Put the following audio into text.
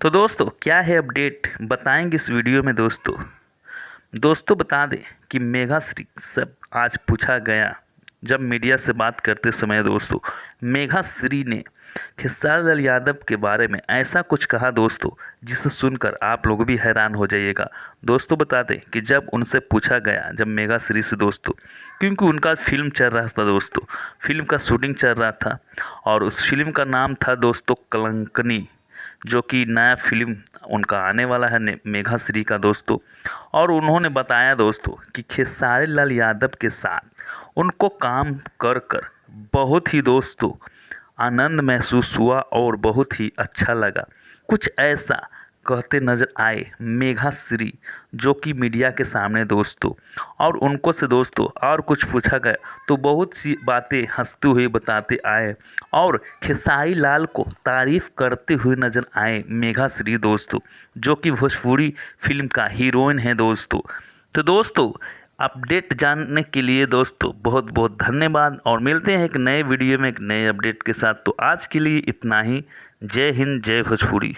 तो दोस्तों क्या है अपडेट बताएंगे इस वीडियो में। दोस्तों बता दें कि मेघा श्री सब आज पूछा गया। जब मीडिया से बात करते समय दोस्तों मेघा श्री ने खेसारी लाल यादव के बारे में ऐसा कुछ कहा दोस्तों, जिसे सुनकर आप लोग भी हैरान हो जाइएगा। दोस्तों बता दें कि जब उनसे पूछा गया, जब मेघा श्री से दोस्तों, क्योंकि उनका फिल्म चल रहा था दोस्तों, फिल्म का शूटिंग चल रहा था और उस फिल्म का नाम था दोस्तों कलंकनी, जो कि नया फिल्म उनका आने वाला है मेघा श्री का दोस्तों। और उन्होंने बताया दोस्तों कि खेसारी लाल यादव के साथ उनको काम कर बहुत ही दोस्तों आनंद महसूस हुआ और बहुत ही अच्छा लगा। कुछ ऐसा कहते नजर आए मेघा श्री, जो कि मीडिया के सामने दोस्तों, और उनको से दोस्तों और कुछ पूछा गया तो बहुत सी बातें हंसते हुए बताते आए और खेसारी लाल को तारीफ करते हुए नजर आए मेघा श्री दोस्तों, जो कि भोजपुरी फिल्म का हीरोइन है दोस्तों। तो दोस्तों अपडेट जानने के लिए दोस्तों बहुत बहुत धन्यवाद और मिलते हैं एक नए वीडियो में एक नए अपडेट के साथ। तो आज के लिए इतना ही। जय हिंद, जय भोजपुरी।